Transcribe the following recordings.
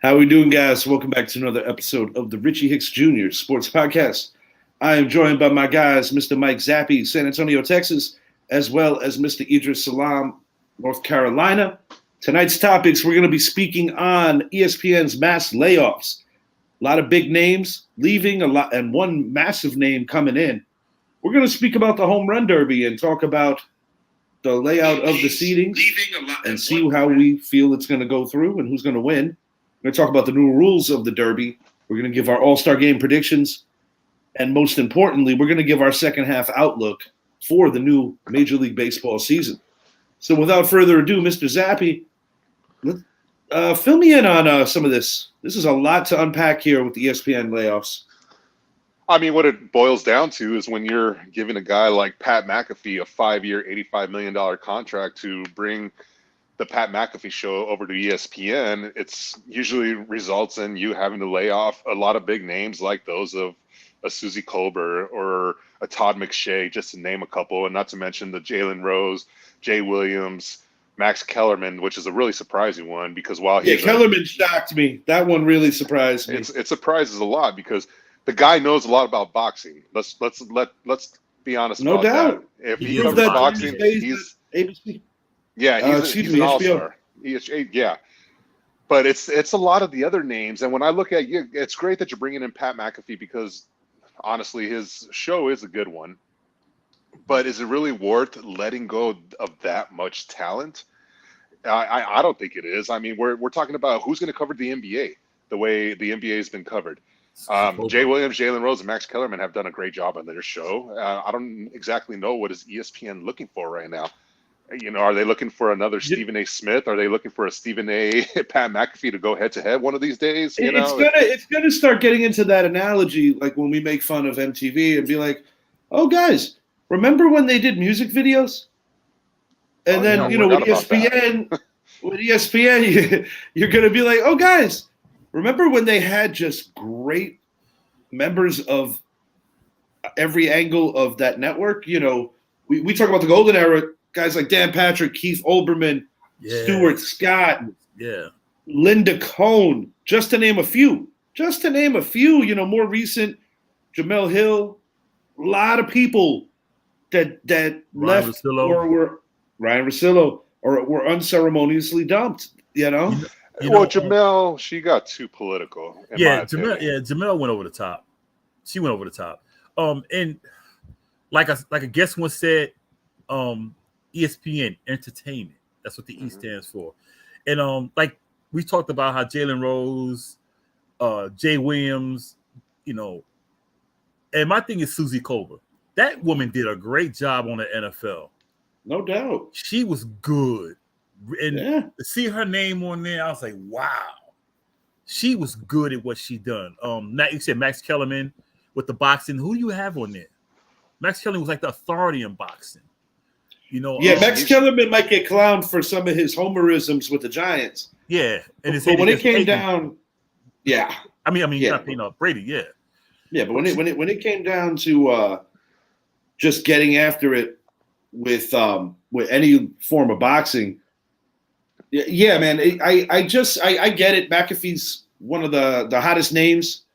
How we doing, guys? Welcome back to another episode of the Richie Hicks Jr. Sports Podcast. I am joined by my guys, Mr. Mike Zappi, San Antonio, Texas, as well as Mr. Idris Salam, North Carolina. Tonight's topics, we're going to be speaking on ESPN's mass layoffs. A lot of big names leaving, a lot, and one massive name coming in. We're going to speak about the home run derby and talk about the layout of the seedings and see how we feel it's going to go through and who's going to win. We're going to talk about the new rules of the derby. We're going to give our All-Star Game predictions. And most importantly, we're going to give our second half outlook for the new Major League Baseball season. So without further ado, Mr. Zappi, fill me in on some of this. This is a lot to unpack here with the ESPN layoffs. I mean, what it boils down to is when you're giving a guy like Pat McAfee a 5-year, $85 million contract to bring the Pat McAfee show over to ESPN, it's usually results in you having to lay off a lot of big names like those of a Suzy Kolber or a Todd McShay, just to name a couple, and not to mention the Jalen Rose, Jay Williams, Max Kellerman, which is a really surprising one because while Kellerman shocked me. That one really surprised me. It surprises a lot because the guy knows a lot about boxing. Let's be honest about that. If he covers boxing, he's ABC. Yeah, he's an all-star. Yeah. But it's a lot of the other names. And when I look at you, it's great that you're bringing in Pat McAfee because, honestly, his show is a good one. But is it really worth letting go of that much talent? I don't think it is. I mean, we're talking about who's going to cover the NBA the way the NBA has been covered. Jay Williams, Jalen Rose, and Max Kellerman have done a great job on their show. I don't exactly know what is ESPN looking for right now. You know, are they looking for another Stephen A. Smith? Are they looking for a Stephen A. Pat McAfee to go head to head one of these days? It's gonna start getting into that analogy, like when we make fun of MTV and be like, "Oh, guys, remember when they did music videos?" And with ESPN, you're gonna be like, "Oh, guys, remember when they had just great members of every angle of that network?" You know, we talk about the golden era. Guys like Dan Patrick, Keith Olbermann, Stuart Scott, Linda Cohn, just to name a few. More recent, Jamel Hill, a lot of people that left Russillo. or were Ryan Russillo or were unceremoniously dumped. Jamel, she got too political. Jamel went over the top. She went over the top. And like a guest once said, ESPN Entertainment. That's what the E stands for. And like we talked about how Jalen Rose, Jay Williams, and my thing is Suzy Kolber. That woman did a great job on the NFL. No doubt. She was good. And to see her name on there, I was like, wow. She was good at what she done. You said Max Kellerman with the boxing. Who do you have on there? Max Kellerman was like the authority in boxing. Max Kellerman might get clowned for some of his homerisms with the Giants. Yeah, and but when it came down, not Brady. But when it came down to just getting after it with any form of boxing, man, I get it. McAfee's one of the hottest names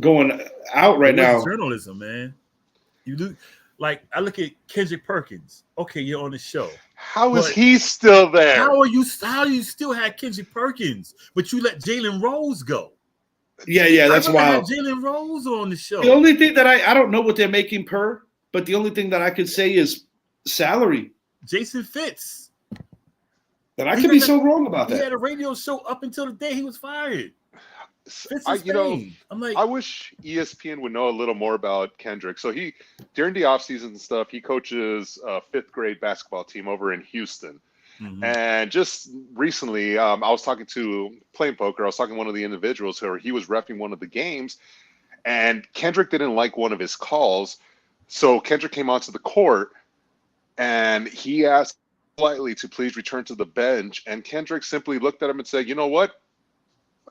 going out right now. Journalism, man. You do. Like, I look at Kendrick Perkins. Okay, you're on the show. How is he still there? How do you still have Kendrick Perkins, but you let Jalen Rose go? Yeah, that's wild. Jalen Rose on the show. The only thing that I don't know what they're making per, but the only thing that I could say is salary. Jason Fitz. But I could be so wrong about that. He had a radio show up until the day he was fired. I wish ESPN would know a little more about Kendrick. So during the offseason and stuff, he coaches a 5th grade basketball team over in Houston. Mm-hmm. And just recently, I was talking to playing poker. I was talking to one of the individuals who he was reffing one of the games, and Kendrick didn't like one of his calls. So Kendrick came onto the court, and he asked politely to please return to the bench. And Kendrick simply looked at him and said, "You know what?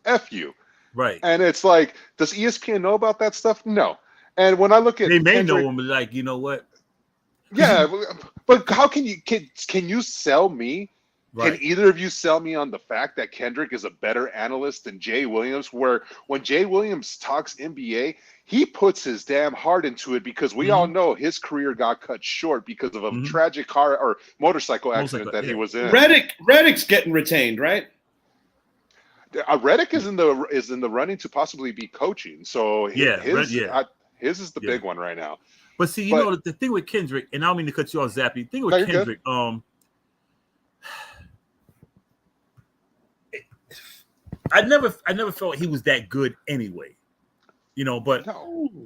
F you." Right. And it's like, does ESPN know about that stuff? No. And when I look at they may know him, but you know what? Yeah, but how can you sell me Right. Can either of you sell me on the fact that Kendrick is a better analyst than Jay Williams? Where when Jay Williams talks NBA, he puts his damn heart into it because we all know his career got cut short because of a tragic car or motorcycle accident that he was in. Reddick's getting retained, right? Reddick is in the running to possibly be coaching. So his is the big one right now. But see, you know the thing with Kendrick, and I don't mean to cut you off, Zappy. The thing with Kendrick, I never felt he was that good anyway, you know. But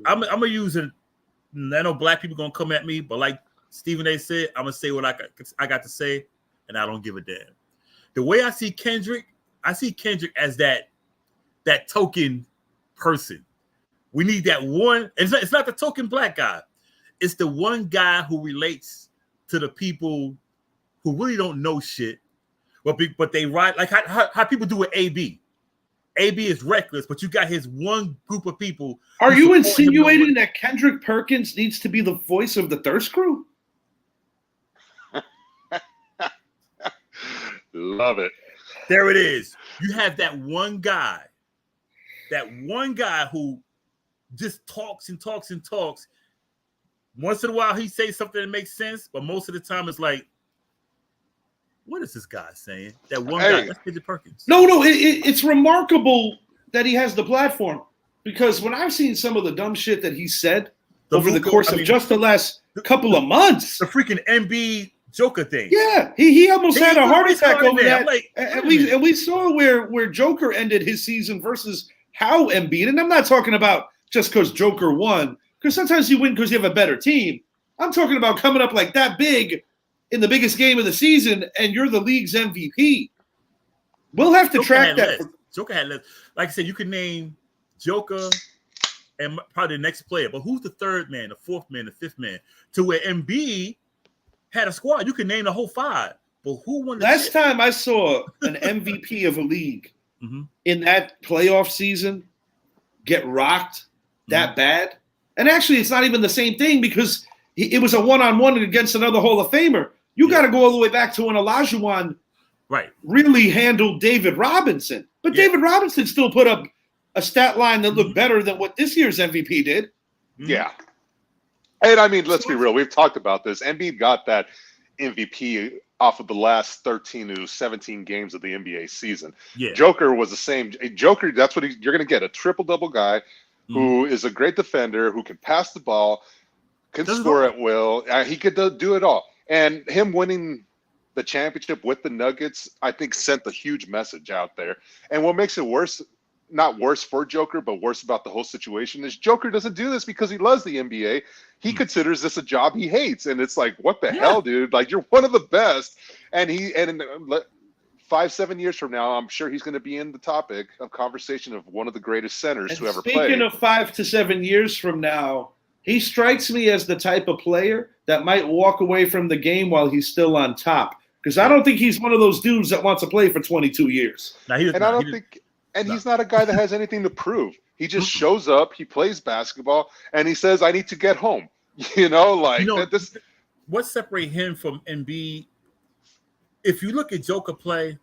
I'm gonna use it. I know black people gonna come at me, but like Stephen A. said, I'm gonna say what I got to say, and I don't give a damn. The way I see Kendrick as that token person. We need that one. It's not the token black guy. It's the one guy who relates to the people who really don't know shit, but they ride like how people do with AB. AB is reckless, but you got his one group of people. Are you insinuating that Kendrick Perkins needs to be the voice of the Thirst Crew? Love it. There it is. You have that one guy who just talks and talks and talks. Once in a while, he says something that makes sense, but most of the time, it's like, what is this guy saying? That one guy, that's Kendrick Perkins. No, it's remarkable that he has the platform because when I've seen some of the dumb shit that he said over the course of just the last couple of months, the freaking MB Joker thing. Yeah, he almost had a heart attack over that. Like, and we saw where Joker ended his season versus how Embiid. And I'm not talking about just because Joker won, because sometimes you win because you have a better team. I'm talking about coming up like that big in the biggest game of the season, and you're the league's MVP. We'll have to track that. Joker had less. Like I said, you can name Joker and probably the next player, but who's the third man, the fourth man, the fifth man? To where Embiid had a squad, you can name the whole five. But who won? Last time I saw an MVP of a league in that playoff season get rocked that bad, and actually, it's not even the same thing because it was a one-on-one against another Hall of Famer. You got to go all the way back to when Olajuwon really handled David Robinson. But David Robinson still put up a stat line that looked better than what this year's MVP did. Yeah. And I mean, let's be real. We've talked about this. Embiid got that MVP off of the last 13 to 17 games of the NBA season. Yeah. Joker was the same. Joker, that's what you're going to get, a triple-double guy who is a great defender, who can pass the ball, can score at will. He could do it all. And him winning the championship with the Nuggets, I think, sent a huge message out there. And what makes it worse, not worse for Joker, but worse about the whole situation, is Joker doesn't do this because he loves the NBA. He considers this a job he hates. And it's like, what the hell, dude? Like, you're one of the best. And 5-7 years from now, I'm sure he's going to be in the topic of conversation of one of the greatest centers to ever play. Speaking of 5 to 7 years from now, he strikes me as the type of player that might walk away from the game while he's still on top. Because I don't think he's one of those dudes that wants to play for 22 years. He's not a guy that has anything to prove. He just shows up, he plays basketball, and he says, I need to get home. What separates him from Embiid? If you look at Joker play,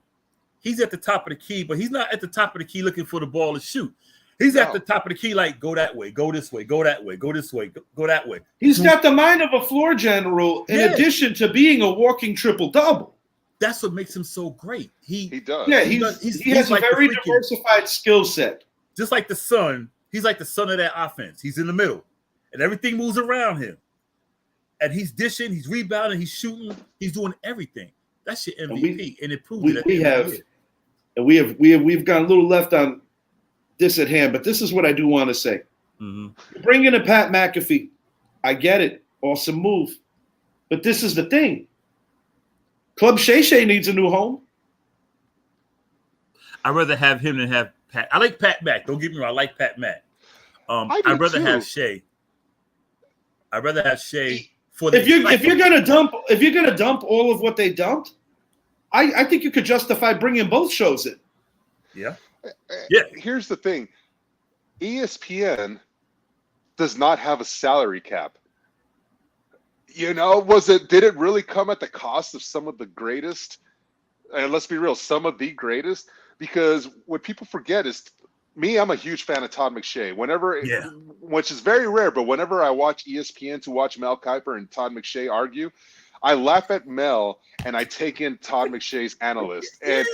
he's at the top of the key, but he's not at the top of the key looking for the ball to shoot. He's at the top of the key, like, go that way, go this way, go that way, go this way, go that way. He's got the mind of a floor general in addition to being a walking triple-double. That's what makes him so great. He does. Yeah, he has a very diversified skill set. Just like the sun, he's like the son of that offense. He's in the middle, and everything moves around him. And he's dishing, he's rebounding, he's shooting, he's doing everything. That's your MVP, and it proves that we've got a little left on this at hand, but this is what I do want to say. Bring in a Pat McAfee. I get it. Awesome move. But this is the thing. Club Shay Shay needs a new home. I'd rather have him than have Pat. I like Pat Mac. Don't get me wrong. I like Pat Mac. I'd rather have Shay. I'd rather have Shay for the. If you're gonna dump all of what they dumped, I think you could justify bringing both shows in. Yeah. Here's the thing. ESPN does not have a salary cap. Did it really come at the cost of some of the greatest and let's be real, some of the greatest, because what people forget is I'm a huge fan of Todd McShay. Which is very rare, but whenever I watch ESPN to watch Mel Kiper and Todd McShay argue, I laugh at Mel and I take in Todd McShay's analyst. And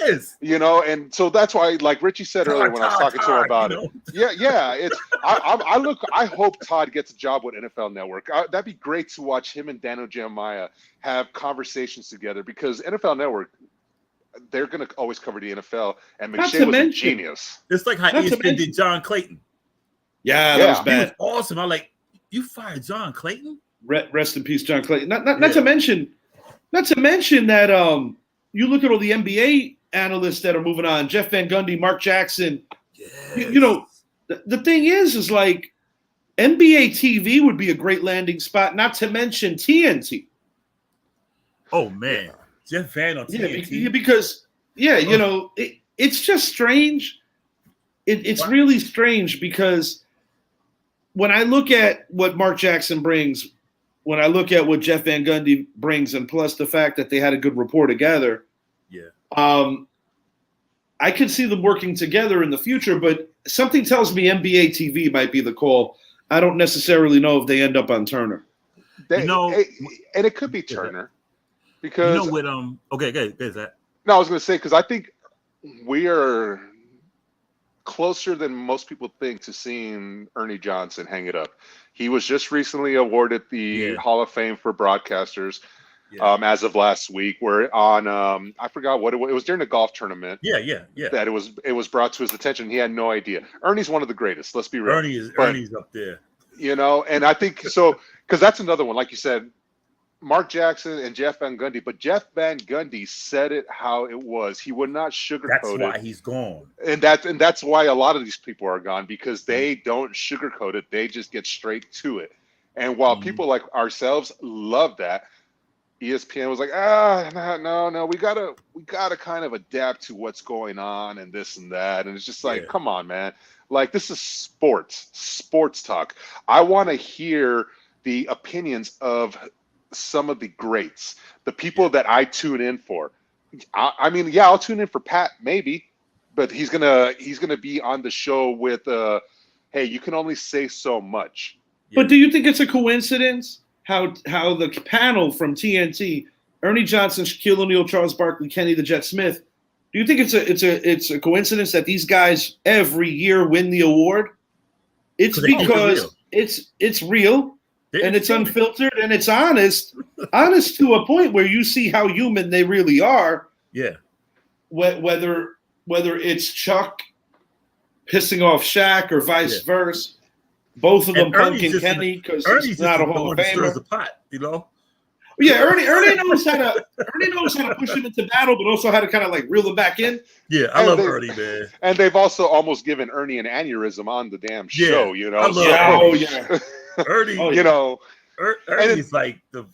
and so that's why, like Richie said earlier when I was talking to him about it. Yeah. It's I hope Todd gets a job with NFL Network. That'd be great to watch him and Daniel Jeremiah have conversations together, because NFL Network, they're going to always cover the NFL, and McShay was a genius. It's like how ESPN did John Clayton. Yeah, that was bad. He was awesome. I'm like, you fired John Clayton? Rest in peace, John Clayton. Not to mention that you look at all the NBA analysts that are moving on, Jeff Van Gundy, Mark Jackson. Yes. The thing is like NBA TV would be a great landing spot, not to mention TNT. Oh man. Jeff Van on TNT. Yeah, because it's just strange. It's really strange, because when I look at what Mark Jackson brings, when I look at what Jeff Van Gundy brings, and plus the fact that they had a good rapport together, I could see them working together in the future. But something tells me NBA TV might be the call. I don't necessarily know if they end up on Turner. And it could be Turner. Because okay, that. No, I was going to say, because I think we are closer than most people think to seeing Ernie Johnson hang it up. He was just recently awarded the Hall of Fame for broadcasters as of last week. We're on I forgot what it was during the golf tournament. Yeah. That it was brought to his attention. He had no idea. Ernie's one of the greatest. Let's be real. Ernie's up there. And I think so, because that's another one, like you said. Mark Jackson and Jeff Van Gundy, but Jeff Van Gundy said it how it was. He would not sugarcoat it. That's why he's gone. And that's why a lot of these people are gone, because they don't sugarcoat it. They just get straight to it. And while people like ourselves love that, ESPN was like, no, we gotta kind of adapt to what's going on and this and that. And it's just like, come on, man. Like, this is sports talk. I want to hear the opinions of some of the greats, the people that I tune in for. I'll tune in for Pat maybe, but he's gonna be on the show with hey, you can only say so much. But do you think it's a coincidence how the panel from TNT, Ernie Johnson, Shaquille O'Neal, Charles Barkley, Kenny the Jet Smith, do you think it's a coincidence that these guys every year win the award? It's because it's real. And it's unfiltered and it's honest to a point where you see how human they really are. Yeah. Whether it's Chuck pissing off Shaq or vice versa, both of them punking Kenny because he's not a Hall of Famer. The pot, Yeah, Ernie knows how to push him into battle, but also how to kind of like reel him back in. Yeah, I love Ernie, man. And they've also almost given Ernie an aneurysm on the damn show, I love Ernie. Ernie's like the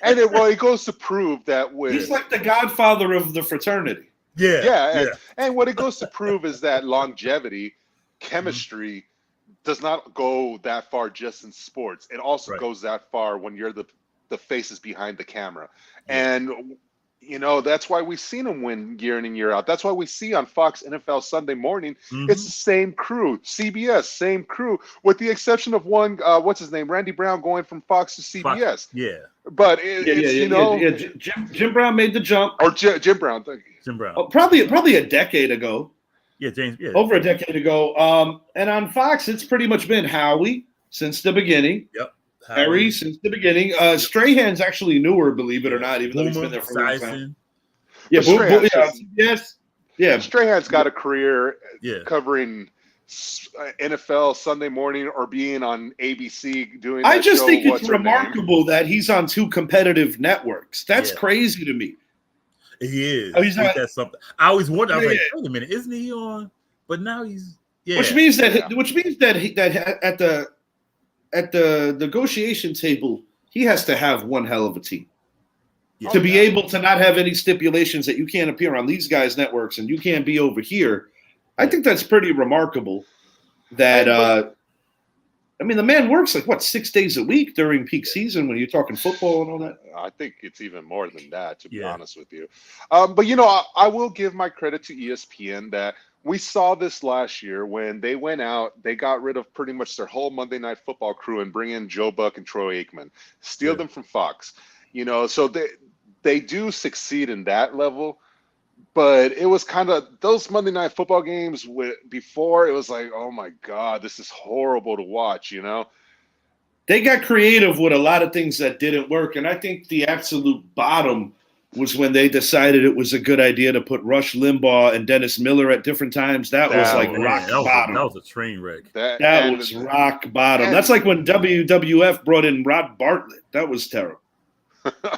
and it goes to prove that he's like the godfather of the fraternity. And what it goes to prove is that longevity, chemistry does not go that far just in sports. It also goes that far when you're the faces behind the camera. And that's why we've seen him win year in and year out. That's why we see on Fox NFL Sunday morning, it's the same crew. CBS, same crew, with the exception of one, what's his name? Randy Brown going from Fox to CBS. But Jim Brown made the jump. Or Jim Brown. Thank you. Jim Brown. Oh, probably a decade ago. Yeah, James. Yeah. Over a decade ago. And on Fox, it's pretty much been Howie since the beginning. Yep. Harry since the beginning. Strahan's actually newer, believe it or not, even though he's been there for a long time. Yeah, Strahan's got a career covering NFL Sunday morning or being on ABC doing. I just think it's remarkable that he's on two competitive networks. That's crazy to me. He is. That's something. I always wonder. I was like, wait a minute, isn't he on? But now he's Which means that at the negotiation table, he has to have one hell of a team to be able to not have any stipulations that you can't appear on these guys' networks and you can't be over here. I think that's pretty remarkable. That I mean, the man works like, what, 6 days a week during peak season when you're talking football and all that? I think it's even more than that, to be honest with you. But, you know, I will give my credit to ESPN that we saw this last year when they went out, they got rid of pretty much their whole Monday Night Football crew and bring in Joe Buck and Troy Aikman, steal them from Fox. You know, so they do succeed in that level. But it was kind of those Monday Night Football games before, it was like, oh, my God, this is horrible to watch, you know? They got creative with a lot of things that didn't work. And I think the absolute bottom was when they decided it was a good idea to put Rush Limbaugh and Dennis Miller at different times. That was like rock bottom. That was a train wreck. That was rock bottom. That's like when WWF brought in Rod Bartlett. That was terrible.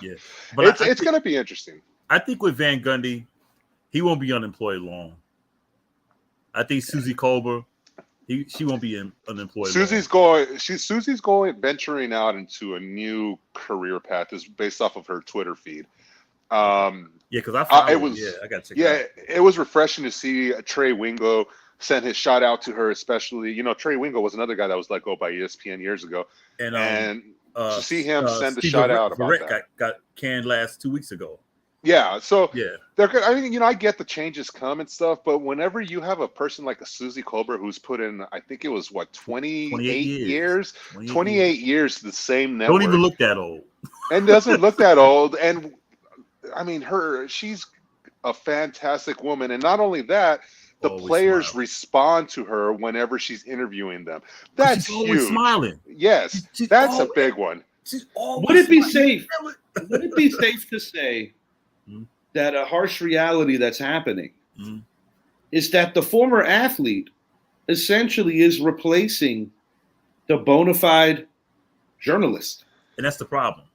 Yeah, but it's going to be interesting. I think with Van Gundy, he won't be unemployed long. I think Susie Colbert, she won't be unemployed. Susie's venturing out into a new career path. Is based off of her Twitter feed. Because I got to check it out. It was refreshing to see Trey Wingo send his shout out to her, especially. You know, Trey Wingo was another guy that was let go by ESPN years ago, and to see him send a shout out about that. Got canned 2 weeks ago. Yeah, so yeah, they're good. I mean, you know, I get the changes come and stuff, but whenever you have a person like a Susie Colbert who's put in, I think it was 28 years, 28 years to the same network. Don't even look that old. And doesn't look that old. And I mean, she's a fantastic woman. And not only that, the players respond to her whenever she's interviewing them. That's she's always huge. Smiling. Yes, that's a big one. Would it be safe? Would it be safe to say that a harsh reality that's happening is that the former athlete essentially is replacing the bona fide journalist? And that's the problem.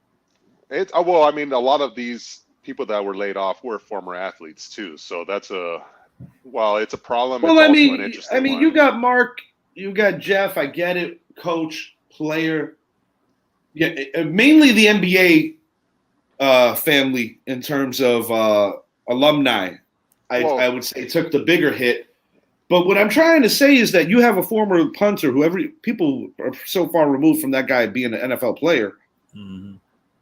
Well, I mean, a lot of these people that were laid off were former athletes too. So that's it's a problem. Well, it's I mean, an interesting one. You got Mark, you got Jeff. I get it. Coach, player. Yeah, mainly the NBA family in terms of alumni. I would say took the bigger hit. But what I'm trying to say is that you have a former punter people are so far removed from that guy being an NFL player. Mm-hmm.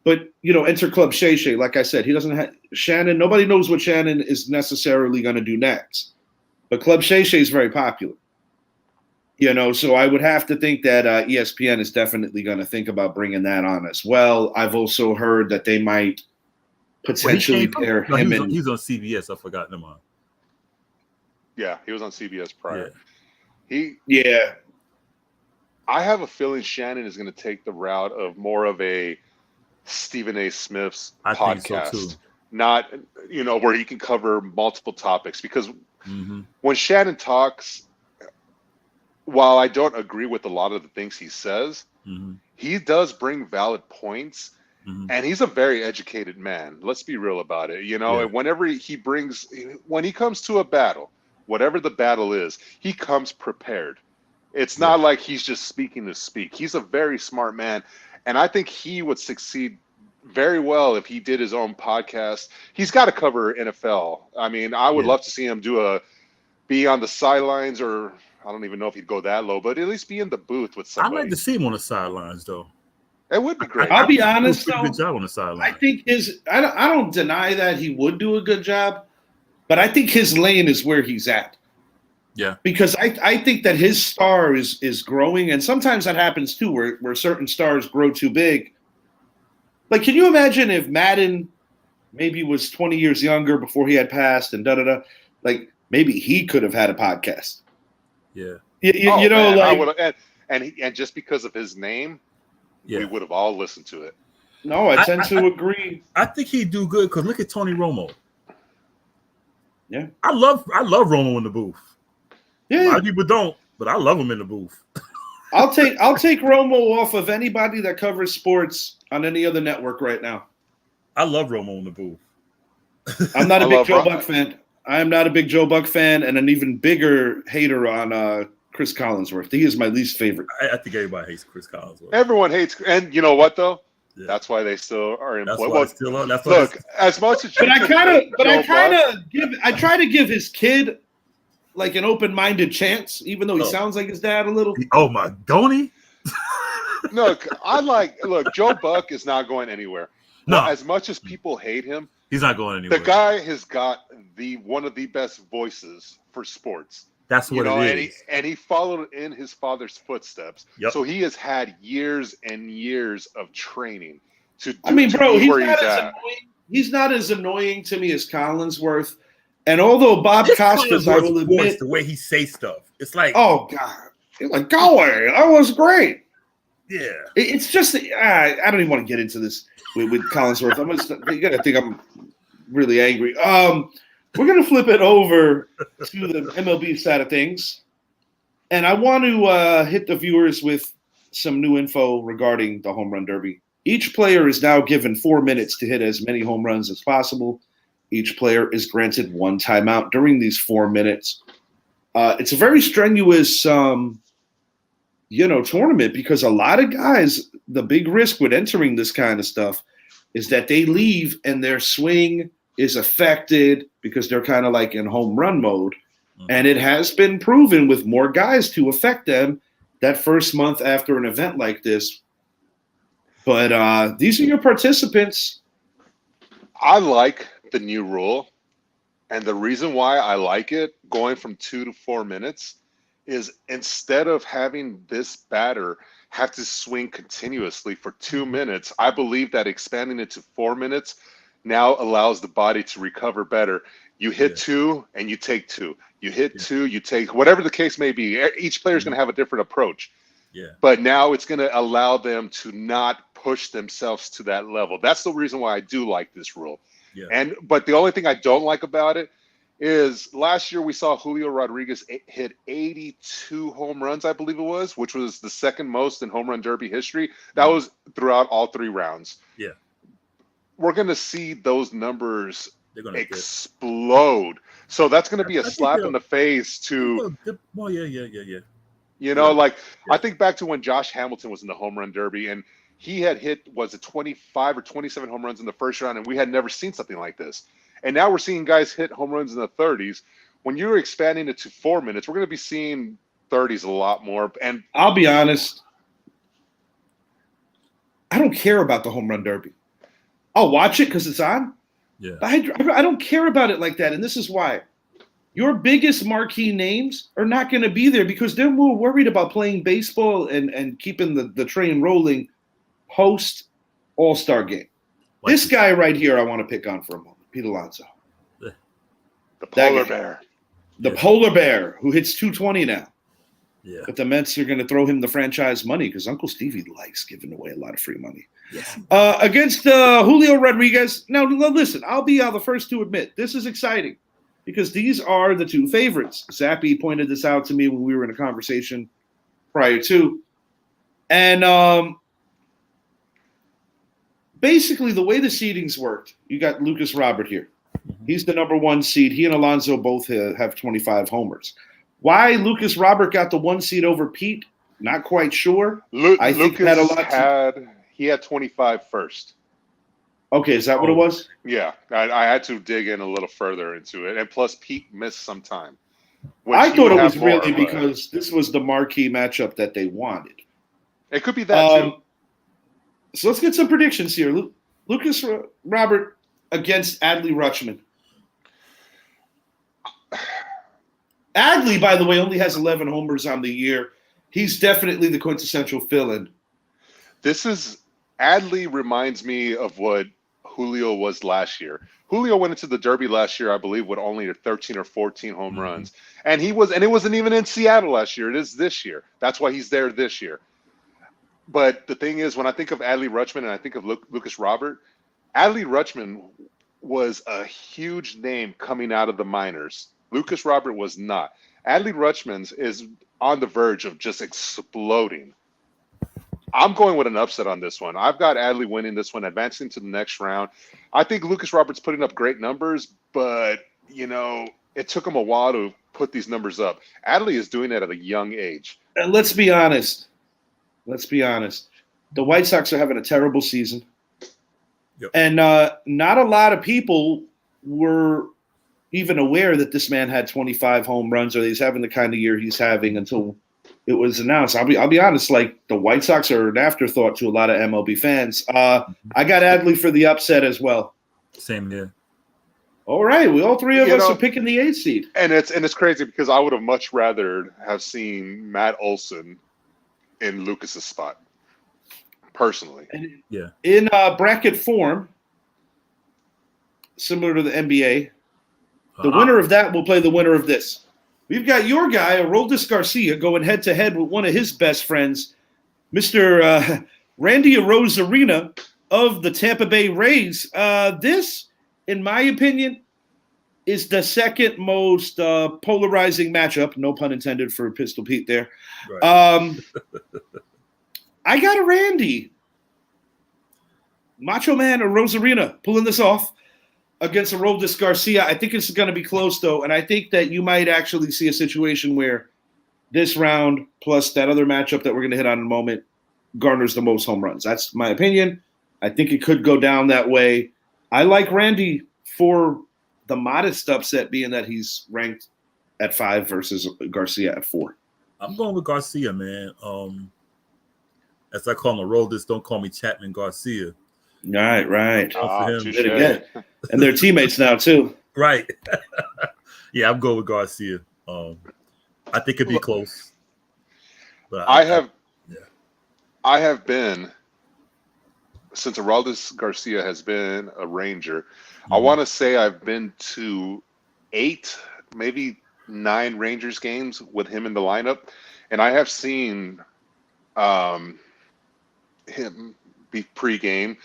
But, you know, enter Club Shay Shay. Like I said, he doesn't have Shannon. Nobody knows what Shannon is necessarily going to do next. But Club Shay Shay is very popular. You know, so I would have to think that ESPN is definitely going to think about bringing that on as well. I've also heard that they might potentially pair him. He's on CBS. I forgot him on. Yeah, he was on CBS prior. Yeah. I have a feeling Shannon is going to take the route of more of a Stephen A. Smith's podcast. Think so too. Not, you know, where he can cover multiple topics. Because when Shannon talks, while I don't agree with a lot of the things he says, he does bring valid points. And he's a very educated man. Let's be real about it. You know, and when he comes to a battle, whatever the battle is, he comes prepared. It's not like he's just speaking to speak. He's a very smart man. And I think he would succeed very well if he did his own podcast. He's got to cover NFL. I mean, I would love to see him be on the sidelines, or I don't even know if he'd go that low, but at least be in the booth with somebody. I'd like to see him on the sidelines, though. It would be great. I'll be honest, though. Good job on the sideline. I think I don't deny that he would do a good job, but I think his lane is where he's at. Yeah. Because I think that his star is growing, and sometimes that happens too, where certain stars grow too big. Like, can you imagine if Madden maybe was 20 years younger before he had passed and da-da-da? Like, maybe he could have had a podcast. Yeah. You know, like, and just because of his name, we would have all listened to it. No, I tend to agree. I think he'd do good because look at Tony Romo. Yeah. I love Romo in the booth. Yeah. A lot of people don't, but I love him in the booth. I'll take Romo off of anybody that covers sports on any other network right now. I love Romo in the booth. I'm not a big Joe Buck fan. I am not a big Joe Buck fan, and an even bigger hater on Chris Collinsworth. He is my least favorite. I think everybody hates Chris Collinsworth. Everyone hates, and you know what though? Yeah. That's why they still are employed. Look, as much as I try to give his kid like an open-minded chance, even though he sounds like his dad a little. Oh my, don't he? Look, Joe Buck is not going anywhere. No. As much as people hate him, he's not going anywhere. The guy has got one of the best voices for sports. That's what it is. And he followed in his father's footsteps. Yep. So he has had years and years of training to do. I mean, bro, he's not as annoying to me as Collinsworth. And although Bob Costas, I will admit, the way he says stuff, it's like, oh God, he's like, go away, that was great. Yeah, it's just I don't even want to get into this with Collinsworth. You gotta think I'm really angry. We're gonna flip it over to the MLB side of things, and I want to hit the viewers with some new info regarding the home run derby. Each player is now given 4 minutes to hit as many home runs as possible. Each player is granted 1 timeout during these 4 minutes. It's a very strenuous, tournament because a lot of guys, the big risk with entering this kind of stuff is that they leave and their swing is affected because they're kind of like in home run mode. Mm-hmm. And it has been proven with more guys to affect them that first month after an event like this. But these are your participants. I like the new rule, and the reason why I like it going from 2 to 4 minutes is instead of having this batter have to swing continuously for 2 minutes, I believe that expanding it to 4 minutes now allows the body to recover better. You hit 2 and you take 2. You hit 2, you take, whatever the case may be. Each player is going to have a different approach. Yeah. But now it's going to allow them to not push themselves to that level. That's the reason why I do like this rule. Yeah. But the only thing I don't like about it is last year we saw Julio Rodriguez hit 82 home runs, I believe it was, which was the second most in home run derby history. That was throughout all 3 rounds. Yeah. We're going to see those numbers explode. So that's going to be a slap in the face to. Well, yeah. I think back to when Josh Hamilton was in the home run derby and he had hit, was it 25 or 27 home runs in the first round, and we had never seen something like this. And now we're seeing guys hit home runs in the 30s. When you're expanding it to 4 minutes, we're going to be seeing 30s a lot more. And I'll be honest, I don't care about the home run derby. I'll watch it because it's on. Yeah. But I don't care about it like that, and this is why. Your biggest marquee names are not going to be there because they're more worried about playing baseball and keeping the train rolling post All-Star game. This guy right here I want to pick on for a moment, Pete Alonso. The polar bear. The polar bear who hits 220 now. Yeah. But the Mets are going to throw him the franchise money because Uncle Stevie likes giving away a lot of free money. Yes. Against Julio Rodriguez. Now, listen, I'll be the first to admit this is exciting because these are the 2 favorites. Zappy pointed this out to me when we were in a conversation prior to. And basically, the way the seedings worked, you got Lucas Robert here. He's the number 1 seed. He and Alonso both have 25 homers. Why Lucas Robert got the 1 seed over Pete? Not quite sure. I think he had 25 first. Okay, is that what it was? Yeah, I had to dig in a little further into it, and plus Pete missed some time. I thought it was really because this was the marquee matchup that they wanted. It could be that too. So let's get some predictions here. Lucas Robert against Adley Rutcshman. Adley, by the way, only has 11 homers on the year. He's definitely the quintessential fill-in. Adley reminds me of what Julio was last year. Julio went into the Derby last year, I believe, with only 13 or 14 home runs. And it wasn't even in Seattle last year. It is this year. That's why he's there this year. But the thing is, when I think of Adley Rutcshman and I think of Lucas Robert, Adley Rutcshman was a huge name coming out of the minors. Lucas Robert was not. Adley Rutschman is on the verge of just exploding. I'm going with an upset on this one. I've got Adley winning this one, advancing to the next round. I think Lucas Roberts putting up great numbers, but, it took him a while to put these numbers up. Adley is doing it at a young age. And let's be honest. The White Sox are having a terrible season. Yep. And not a lot of people were even aware that this man had 25 home runs or he's having the kind of year he's having until it was announced. I'll be honest, like the White Sox are an afterthought to a lot of MLB fans. I got Adley for the upset as well. Same here. All right, all three of us are picking the 8th seed. And it's crazy because I would have much rather have seen Matt Olson in Lucas's spot, personally. And in bracket form, similar to the NBA, the winner of that will play the winner of this. We've got your guy, Aroldis Garcia, going head-to-head with one of his best friends, Mr. Randy Arozarena of the Tampa Bay Rays. This, in my opinion, is the second most polarizing matchup. No pun intended for Pistol Pete there. Right. I got a Randy. Macho Man Arozarena pulling this off against Aroldis Garcia. I think it's going to be close, though, and I think that you might actually see a situation where this round plus that other matchup that we're going to hit on in a moment garners the most home runs. That's my opinion. I think it could go down that way. I like Randy for the modest upset, being that he's ranked at 5 versus Garcia at 4. I'm going with Garcia, man. As I call him Aroldis, don't call me Chapman Garcia. Right. Again. And they're teammates now too. Right. Yeah, I'm going with Garcia. I think it'd be close. But I have been, since Aroldis Garcia has been a Ranger, I want to say I've been to 8, maybe 9 Rangers games with him in the lineup, and I have seen him be pregame,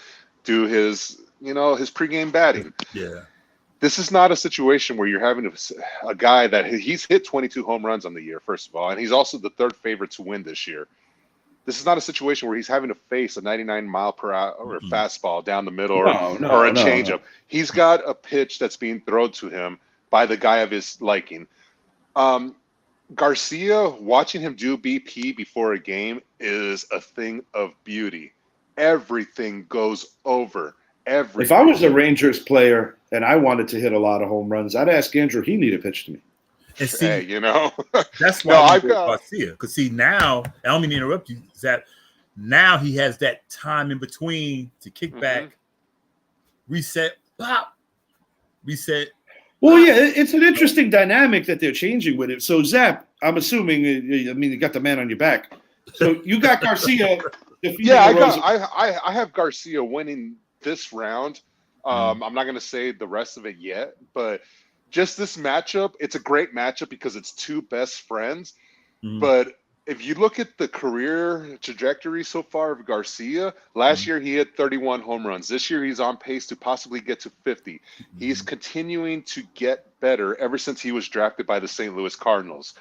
do his pregame batting. Yeah. This is not a situation where you're having a guy that he's hit 22 home runs on the year, first of all, and he's also the 3rd favorite to win this year. This is not a situation where he's having to face a 99-mile-per-hour fastball down the middle or a changeup. No. He's got a pitch that's being thrown to him by the guy of his liking. Garcia, watching him do BP before a game is a thing of beauty. Everything goes over. Everything. If I was a Rangers player and I wanted to hit a lot of home runs, I'd ask Andrew Heaney to pitch to me. And see, that's why I've got Garcia. Because see, now I don't mean to interrupt you, Zap. Now he has that time in between to kick back, reset, pop, reset. Well, yeah, it's an interesting dynamic that they're changing with it. So, Zap, I'm assuming, you got the man on your back. So you got Garcia. I have Garcia winning this round. I'm not going to say the rest of it yet, but just this matchup, it's a great matchup because it's 2 best friends. But if you look at the career trajectory so far of Garcia, last year he had 31 home runs. This year he's on pace to possibly get to 50. He's continuing to get better ever since he was drafted by the St. Louis Cardinals.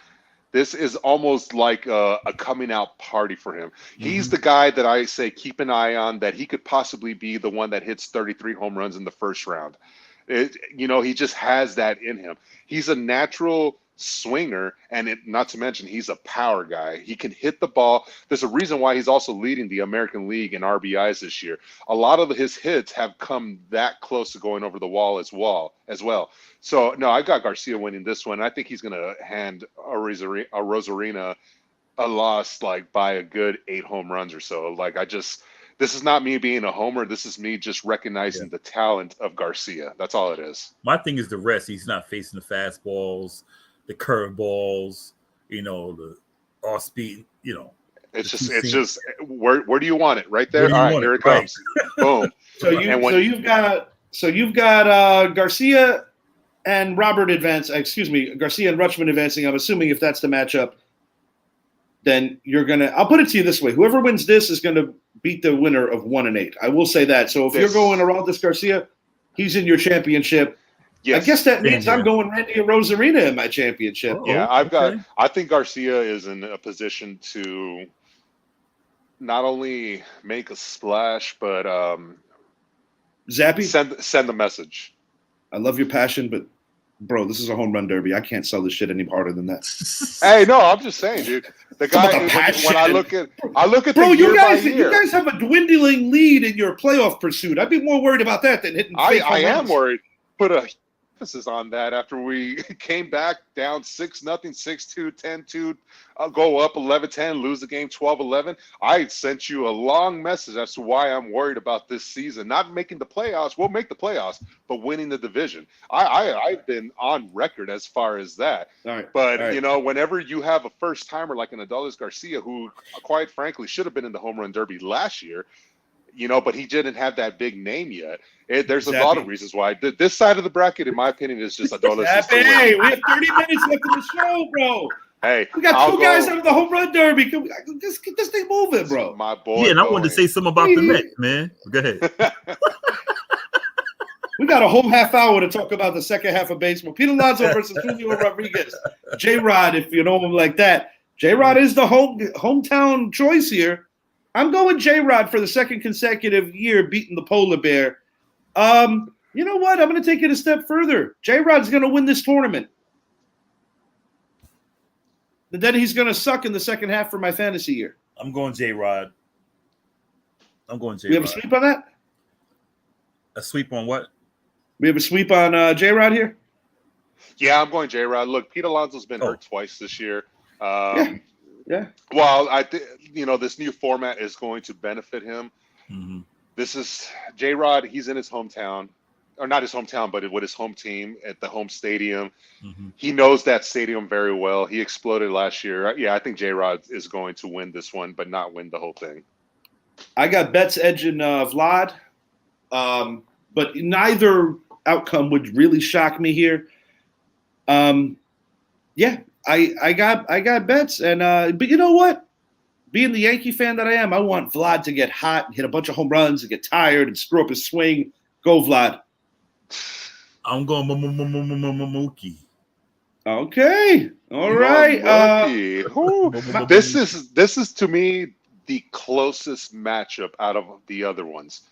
This is almost like a coming out party for him. He's the guy that I say keep an eye on, that he could possibly be the one that hits 33 home runs in the first round. He just has that in him. He's a natural swinger, and not to mention he's a power guy. He can hit the ball. There's a reason why he's also leading the American League in RBIs this year. A lot of his hits have come that close to going over the wall as well. So no, I got Garcia winning this one. I think he's going to hand Arozarena a loss by a good 8 home runs or so. This is not me being a homer. This is me just recognizing the talent of Garcia. That's all it is. My thing is the rest. He's not facing the fastballs, the curveballs, the off speed, It's just where do you want it? Right there. All right, here it comes. Boom. So you've got Garcia and Garcia and Rutcshman advancing. I'm assuming if that's the matchup, then I'll put it to you this way. Whoever wins this is gonna beat the winner of 1 and 8. I will say that. So if you're going Aroldis Garcia, he's in your championship. Yes. I guess that means I'm going Randy Arozarena in my championship. I think Garcia is in a position to not only make a splash, but Zappy, send the message. I love your passion, but bro, this is a home run derby. I can't sell this shit any harder than that. Hey, no, I'm just saying, dude. The guy, when I look at bro, you guys have a dwindling lead in your playoff pursuit. I'd be more worried about that than hitting. I am worried. Put a emphasis on that after we came back down 6-0, 6-2, 10-2, go up 11-10, lose the game 12-11. I sent you a long message as to why I'm worried about this season. Not making the playoffs. We'll make the playoffs, but winning the division. I've been on record as far as that. But, you know, whenever you have a first-timer like an Aroldis Garcia, who, quite frankly, should have been in the home run derby last year, you know, but he didn't have that big name yet. There's a lot of reasons why. This side of the bracket, in my opinion, is just Aroldis. Hey, we have 30 minutes left in the show, bro. Hey, we got two guys out of the home run derby. Just get this thing moving, bro. My boy. Yeah, and I wanted to say something about the Mets, man. Go ahead. We got a whole half hour to talk about the second half of baseball. Pete Alonso versus Julio Rodriguez. J-Rod, if you know him like that. J-Rod is the hometown choice here. I'm going J-Rod for the second consecutive year beating the polar bear. You know what? I'm going to take it a step further. J-Rod's going to win this tournament. And then he's going to suck in the second half for my fantasy year. I'm going J-Rod. We have a sweep on that? A sweep on what? We have a sweep on J-Rod here? Yeah, I'm going J-Rod. Look, Pete Alonso's been hurt twice this year. Yeah. Well, you know, this new format is going to benefit him. Mm-hmm. This is J-Rod. He's in his hometown, or not his hometown, but with his home team at the home stadium. Mm-hmm. He knows that stadium very well. He exploded last year. Yeah, I think J-Rod is going to win this one, but not win the whole thing. I got bets edging Vlad, but neither outcome would really shock me here. Yeah. I got bets, and but you know what? Being the Yankee fan that I am, I want Vlad to get hot, hit a bunch of home runs, and get tired, and screw up his swing. Go, Vlad. I'm going Mookie. Okay, all right. This is to me the closest matchup out of the other ones.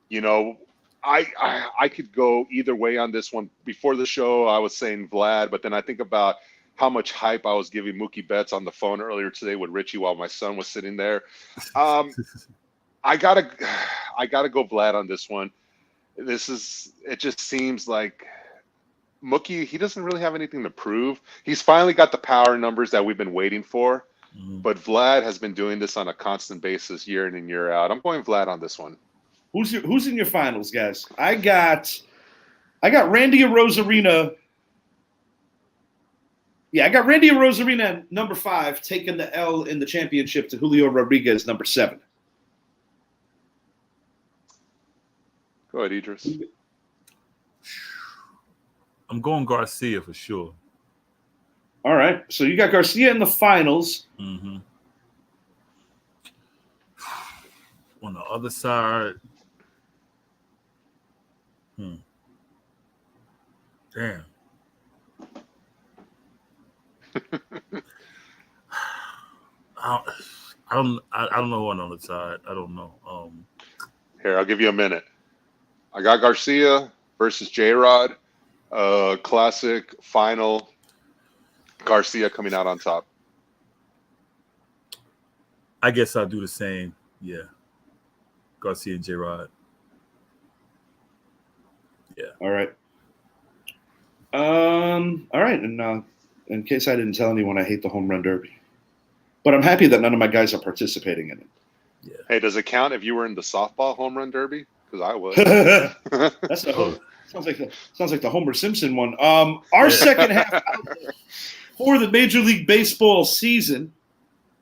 You know, I could go either way on this one. Before the show, I was saying Vlad, but then I think about how much hype I was giving Mookie Betts on the phone earlier today with Richie while my son was sitting there. I gotta go Vlad on this one. It just seems like Mookie, he doesn't really have anything to prove. He's finally got the power numbers that we've been waiting for, but Vlad has been doing this on a constant basis year in and year out. I'm going Vlad on this one. Who's in your finals, guys? I got Randy Arozarena. Yeah, I got Randy Arozarena number 5 taking the L in the championship to Julio Rodriguez number 7. Go ahead, Idris. I'm going Garcia for sure. All right, so you got Garcia in the finals. Mm-hmm. On the other side, damn. I don't know on the other side. I don't know. Here, I'll give you a minute. I got Garcia versus J-Rod, classic final. Garcia coming out on top. I guess I'll do the same. Yeah, Garcia and J-Rod. Yeah. All right. All right, and in case I didn't tell anyone, I hate the home run derby, but I'm happy that none of my guys are participating in it. Yeah. Hey, does it count if you were in the softball home run derby? Because I was. That's sounds like the Homer Simpson one. Our second half for the Major League Baseball season.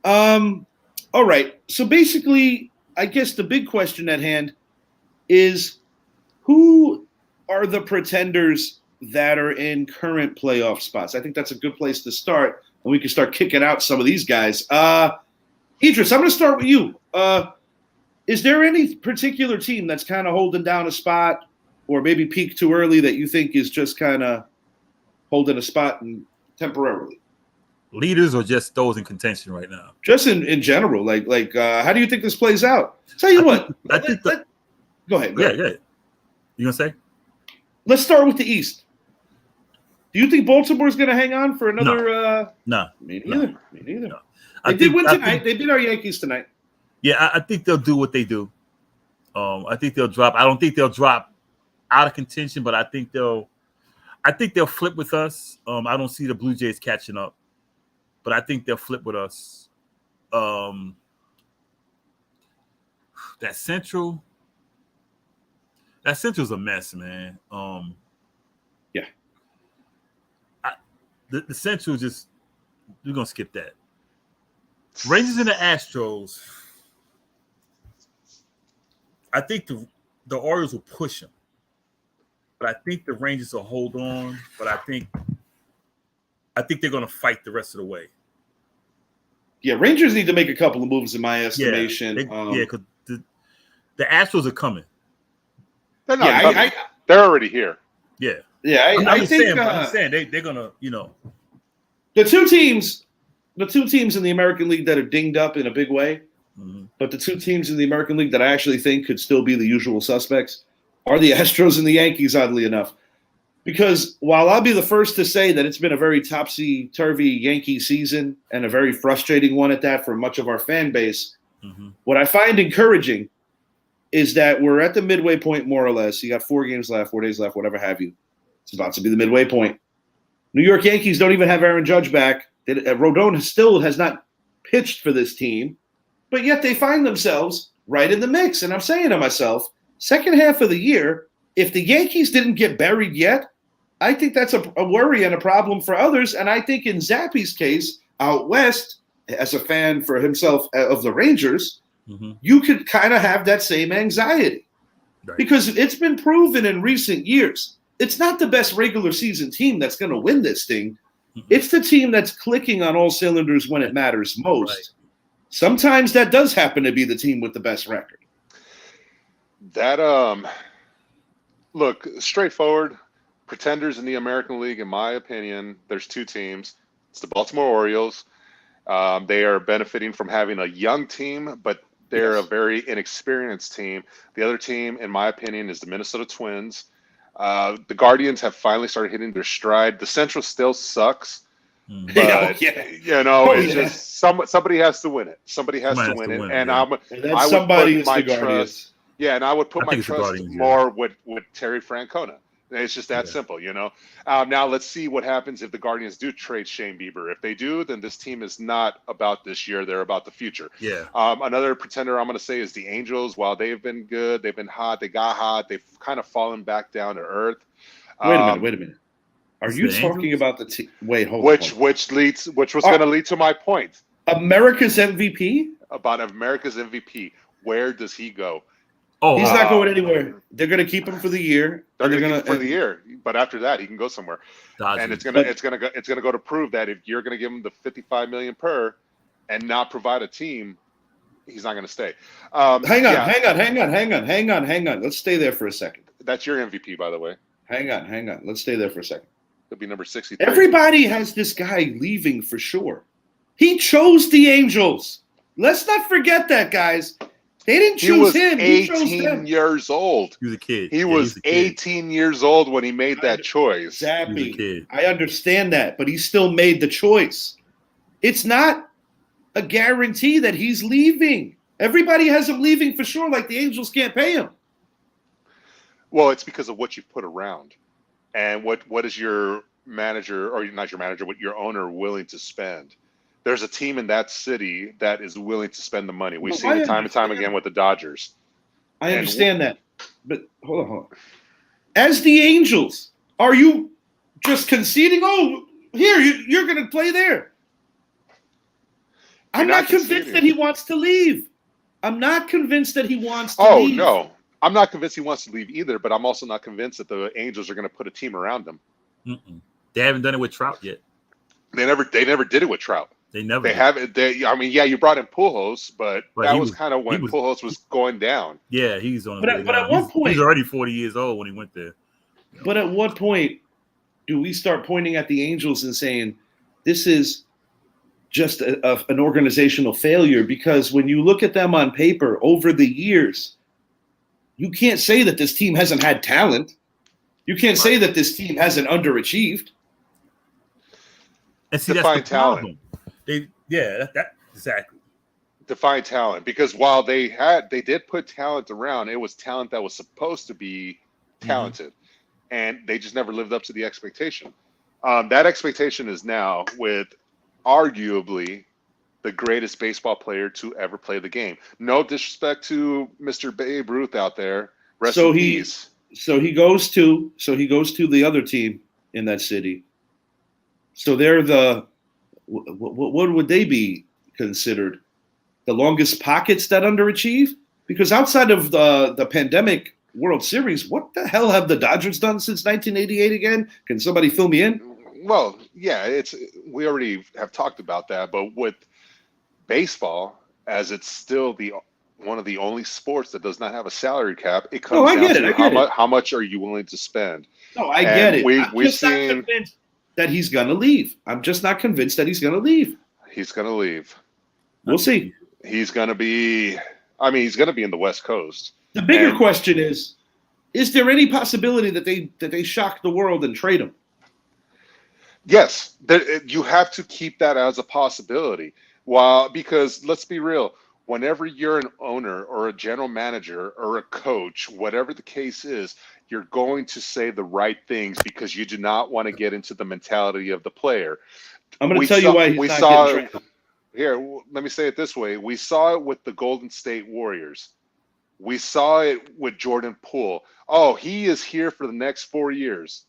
All right. So basically, I guess the big question at hand is who are the pretenders that are in current playoff spots? I think that's a good place to start, and we can start kicking out some of these guys. Idris, I'm going to start with you. Is there any particular team that's kind of holding down a spot or maybe peaked too early that you think is just kind of holding a spot and temporarily? Leaders or just those in contention right now? Just in general. Like how do you think this plays out? Tell you what. Go ahead. Yeah. You going to say? Let's start with the East. Do you think Baltimore's going to hang on for another? No. Me neither. No. They did win tonight. They beat our Yankees tonight. Yeah, I think they'll do what they do. I think they'll drop. I don't think they'll drop out of contention, but I think I think they'll flip with us. I don't see the Blue Jays catching up, but I think they'll flip with us. That Central's a mess, man. Yeah. The Central just, we're gonna skip that. Rangers and the Astros. I think the Orioles will push them, but I think the Rangers will hold on. But I think they're gonna fight the rest of the way. Yeah, Rangers need to make a couple of moves in my estimation. Because the Astros are coming. They're not coming. They're already here. Yeah. Yeah, I think they're gonna, the two teams in the American League that are dinged up in a big way, but the two teams in the American League that I actually think could still be the usual suspects are the Astros and the Yankees, oddly enough. Because while I'll be the first to say that it's been a very topsy-turvy Yankee season and a very frustrating one at that for much of our fan base, what I find encouraging is that we're at the midway point, more or less. You got 4 games left, 4 days left, whatever have you. It's about to be the midway point. New York Yankees don't even have Aaron Judge back. Rodon still has not pitched for this team, but yet they find themselves right in the mix. And I'm saying to myself, second half of the year, if the Yankees didn't get buried yet, I think that's a worry and a problem for others. And I think in Zappy's case, out west, as a fan for himself of the Rangers, you could kind of have that same anxiety. Right. Because it's been proven in recent years. It's not the best regular season team that's going to win this thing. It's the team that's clicking on all cylinders when it matters most. Right. Sometimes that does happen to be the team with the best record. That, look, straightforward, pretenders in the American League, in my opinion, there's 2 teams. It's the Baltimore Orioles. They are benefiting from having a young team, but they're a very inexperienced team. The other team, in my opinion, is the Minnesota Twins. The Guardians have finally started hitting their stride. The Central still sucks. But, just somebody has to win it. Somebody has to win it. And I would put my trust. Yeah, and I would put my trust more with Terry Francona. It's just that simple, Now let's see what happens if the Guardians do trade Shane Bieber. If they do, then this team is not about this year; they're about the future. Yeah. Another pretender I'm going to say is the Angels. While they've been good, they've been hot, they got hot, they've kind of fallen back down to earth. Wait a minute. Are you talking about the team? Wait, hold on. Which was going to lead to my point. America's MVP? About America's MVP. Where does he go? Oh, he's not going anywhere. They're going to keep him for the year. They're going to keep him for the year, but after that, he can go somewhere. And it's going to go to prove that if you're going to give him the $55 million per and not provide a team, he's not going to stay. Hang on. Let's stay there for a second. That's your MVP, by the way. Hang on. Let's stay there for a second. It'll be number 63. Everybody has this guy leaving for sure. He chose the Angels. Let's not forget that, guys. They didn't choose him. He was 18 years old. He was a kid. He was 18 years old when he made that choice. Zappy, I understand that, but he still made the choice. It's not a guarantee that he's leaving. Everybody has him leaving for sure, like the Angels can't pay him. Well, it's because of what you've put around. And what is your manager, or not your manager, what your owner willing to spend? There's a team in that city that is willing to spend the money. We've seen it time and time again with the Dodgers. I understand that. But hold on. As the Angels, are you just conceding, you're going to play there? I'm not convinced that he wants to leave. I'm not convinced that he wants to leave. Oh, no. I'm not convinced he wants to leave either, but I'm also not convinced that the Angels are going to put a team around him. They haven't done it with Trout yet. They never did it with Trout. They never. They haven't. You brought in Pujols, but that was kind of when Pujols was going down. Yeah, he's on. But at what point? He's already 40 years old when he went there. But at what point do we start pointing at the Angels and saying this is just an organizational failure? Because when you look at them on paper over the years, you can't say that this team hasn't had talent. You can't say that this team hasn't underachieved. And see, define that's the talent. That exactly. Define talent, because while they did put talent around, it was talent that was supposed to be talented. and they just never lived up to the expectation. That expectation is now with arguably the greatest baseball player to ever play the game. No disrespect to Mr. Babe Ruth out there. Rest in peace. So he goes to the other team in that city. So they're what would they be considered? The longest pockets that underachieve? Because outside of the pandemic World Series, what the hell have the Dodgers done since 1988 again? Can somebody fill me in? Well, yeah, we already have talked about that, but with baseball, as it's still one of the only sports that does not have a salary cap, it comes down to how much are you willing to spend. No, I get it. We've seen not convinced that he's going to leave. I'm just not convinced that he's going to leave. He's going to leave. We'll see. He's going to be in the West Coast. The bigger question is there any possibility that they shock the world and trade him? Yes, you have to keep that as a possibility. Because let's be real, whenever you're an owner or a general manager or a coach, whatever the case is, you're going to say the right things because you do not want to get into the mentality of the player. I'm going to tell you why he's not getting traded. Here, let me say it this way. We saw it with the Golden State Warriors. We saw it with Jordan Poole. Oh, he is here for the next 4 years.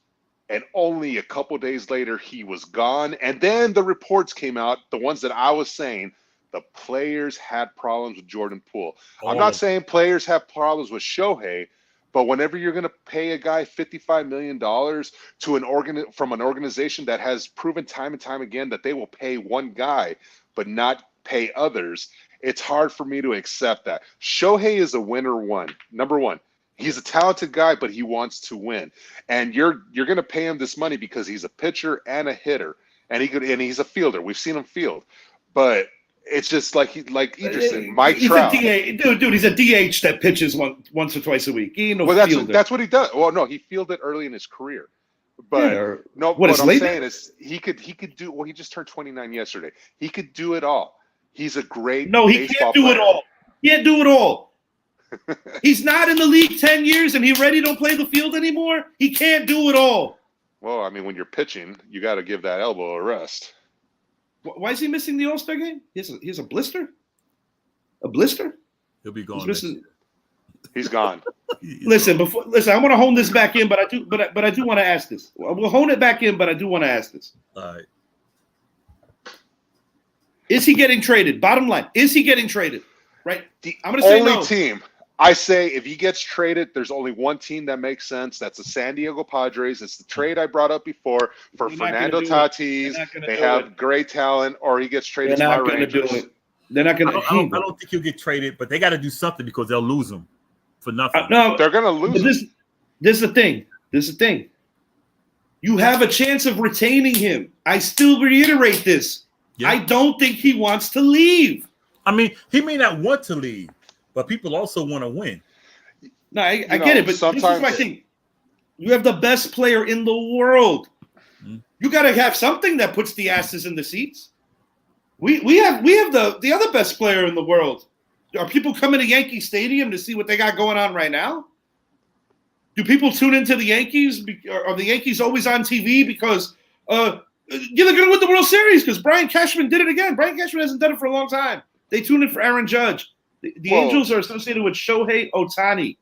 And only a couple days later, he was gone. And then the reports came out, the ones that I was saying, the players had problems with Jordan Poole. I'm not saying players have problems with Shohei, but whenever you're going to pay a guy $55 million to from an organization that has proven time and time again that they will pay one guy but not pay others, it's hard for me to accept that. Shohei is a winner number one. He's a talented guy, but he wants to win. And you're going to pay him this money because he's a pitcher and a hitter, and he's a fielder. We've seen him field, but it's just like Idrison, Mike Trout. Dude, he's a DH that pitches once or twice a week. He ain't no fielder. That's what he does. Well, no, he fielded early in his career. But what I'm saying is he could do. Well, he just turned 29 yesterday. He could do it all. He's a great. No, he can't do it all. He can't do it all. He's not in the league 10 years and he already don't play the field anymore. He can't do it all. Well, I mean, when you're pitching, you got to give that elbow a rest. Why is he missing the All-Star game? He has a blister? A blister? He'll be gone. He's gone. Listen, I want to hone this back in, but I do want to ask this. We'll hone it back in, but I do want to ask this. All right. Is he getting traded? Bottom line, is he getting traded? Right? I'm going to say no. Team. I say if he gets traded, there's only one team that makes sense. That's the San Diego Padres. It's the trade I brought up before for Fernando Tatis. They have great talent, or he gets traded to my Rangers. They're not going to. I don't think he'll get traded, but they got to do something because they'll lose him for nothing. No, they're going to lose him. This is the thing. You have a chance of retaining him. I still reiterate this. Yeah. I don't think he wants to leave. I mean, he may not want to leave, but people also want to win. No, I get it, but this is my thing. You have the best player in the world. Mm-hmm. You got to have something that puts the asses in the seats. We have the other best player in the world. Are people coming to Yankee Stadium to see what they got going on right now? Do people tune into the Yankees? Are the Yankees always on TV because they're going to win the World Series because Brian Cashman did it again? Brian Cashman hasn't done it for a long time. They tune in for Aaron Judge. The Angels are associated with Shohei Ohtani.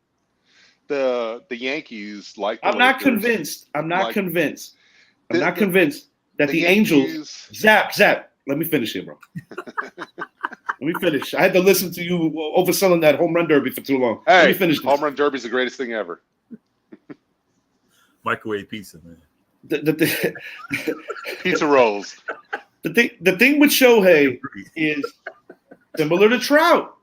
The Yankees like. I'm not convinced. I'm not convinced that the Angels. Zap. Let me finish here, bro. Let me finish. I had to listen to you overselling that home run derby for too long. Hey, let me finish this. Home run derby is the greatest thing ever. Microwave pizza, man. Pizza rolls. The thing with Shohei is similar to Trout.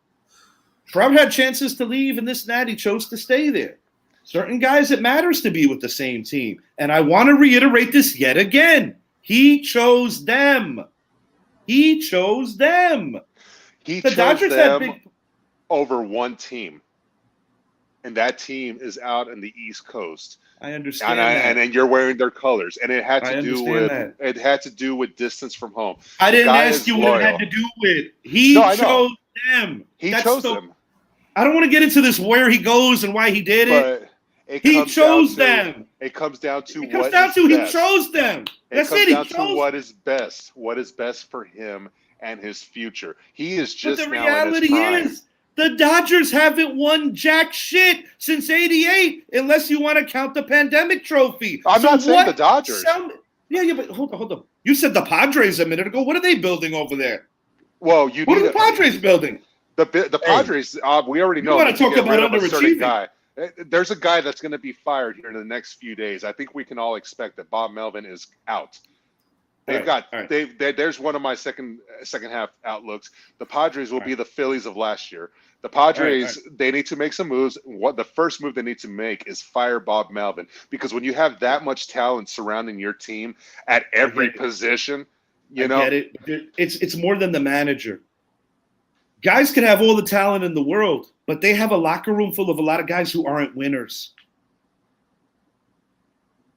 Trout had chances to leave and this and that. He chose to stay there. Certain guys, it matters to be with the same team. And I want to reiterate this yet again. He chose them. He chose them. The Dodgers them over one team. And that team is out in the East Coast. I understand that. And then you're wearing their colors. And it had to do with distance from home. I didn't ask you what it had to do with. He chose them. He chose them. I don't want to get into this where he goes and why he did it. He chose them. It comes down to he chose them. That's it. It comes down to what is best. What is best for him and his future. He is just but the now in his prime. is the Dodgers haven't won jack shit since '88, unless you want to count the pandemic trophy. I'm not saying the Dodgers. Yeah, but hold on. You said the Padres a minute ago. What are they building over there? Well, what are the Padres building? The Padres, we already know. You want to talk about underachieving? Guy. There's a guy that's going to be fired here in the next few days. I think we can all expect that Bob Melvin is out. There's one of my second half outlooks. The Padres will be the Phillies of last year. The Padres, they need to make some moves. What the first move they need to make is fire Bob Melvin, because when you have that much talent surrounding your team at every position, I get it. It's more than the manager. Guys can have all the talent in the world, but they have a locker room full of a lot of guys who aren't winners.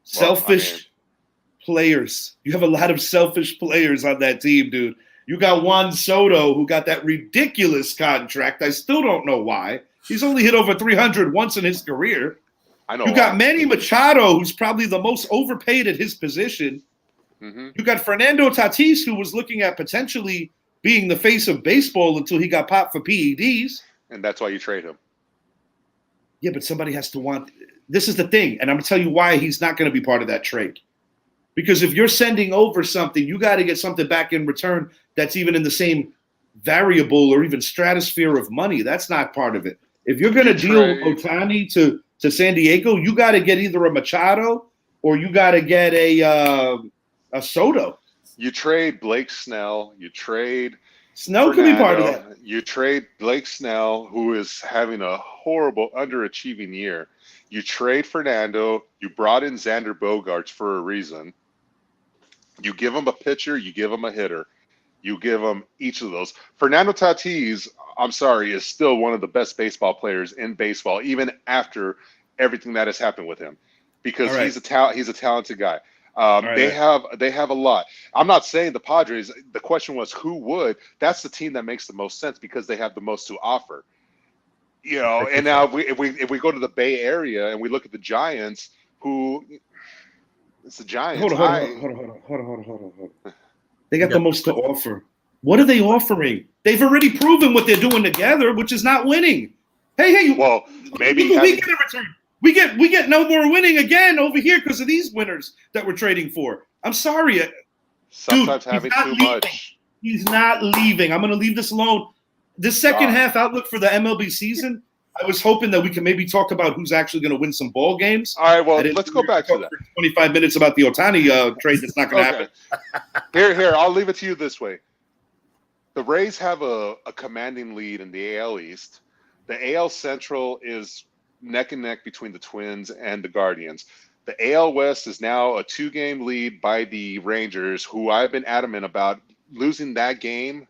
Selfish players. You have a lot of selfish players on that team, dude. You got Juan Soto, who got that ridiculous contract. I still don't know why. He's only hit over 300 once in his career. I know. You got Manny Machado, who's probably the most overpaid at his position. Mm-hmm. You got Fernando Tatis, who was looking at potentially being the face of baseball until he got popped for PEDs. And that's why you trade him. Yeah, but somebody has to want – this is the thing, and I'm going to tell you why he's not going to be part of that trade. Because if you're sending over something, you got to get something back in return that's even in the same variable or even stratosphere of money. That's not part of it. If you're going to deal Ohtani to San Diego, you got to get either a Machado or you got to get a Soto. You trade Blake Snell. You trade Snell could be part of that. You trade Blake Snell, who is having a horrible underachieving year. You trade Fernando. You brought in Xander Bogaerts for a reason. You give him a pitcher. You give him a hitter. You give him each of those. Fernando Tatis, I'm sorry, is still one of the best baseball players in baseball, even after everything that has happened with him, because he's a talented guy. They have a lot. I'm not saying the Padres. The question was who would. That's the team that makes the most sense because they have the most to offer. And now if we go to the Bay Area and we look at the Giants, it's the Giants. Hold on. They got the most to offer. What are they offering? They've already proven what they're doing together, which is not winning. Hey. Well, maybe we get a return. We get no more winning again over here because of these winners that we're trading for. I'm sorry. Sometimes having too much. He's not leaving. I'm going to leave this alone. This second half outlook for the MLB season, I was hoping that we can maybe talk about who's actually going to win some ball games. All right, well, let's go back to that. 25 minutes about the Ohtani trade that's not going to happen. Here, I'll leave it to you this way. The Rays have a commanding lead in the AL East. The AL Central is neck and neck between the Twins and the Guardians. The AL West is now a 2-game lead by the Rangers, who I've been adamant about losing that game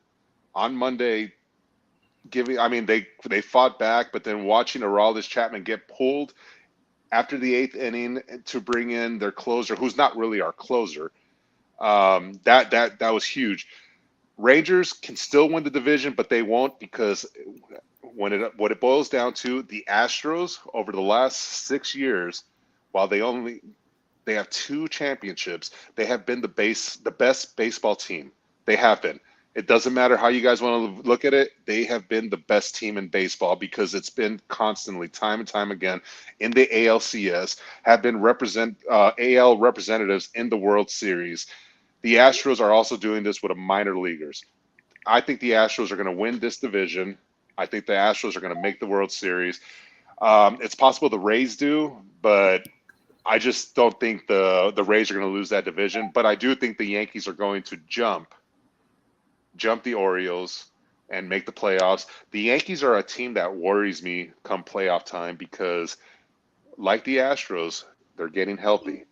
on Monday. They fought back, but then watching Aroldis Chapman get pulled after the 8th inning to bring in their closer, who's not really our closer, that was huge. Rangers can still win the division, but they won't, because what it boils down to, the Astros over the last 6 years, while they have 2 championships, they have been the best baseball team. They have been. It doesn't matter how you guys want to look at it. They have been the best team in baseball because it's been constantly, time and time again, in the ALCS, have been AL representatives in the World Series. The Astros are also doing this with the minor leaguers. I think the Astros are going to win this division. I think the Astros are going to make the World Series. It's possible the Rays do, but I just don't think the Rays are going to lose that division. But I do think the Yankees are going to jump the Orioles and make the playoffs. The Yankees are a team that worries me come playoff time because, like the Astros, they're getting healthy.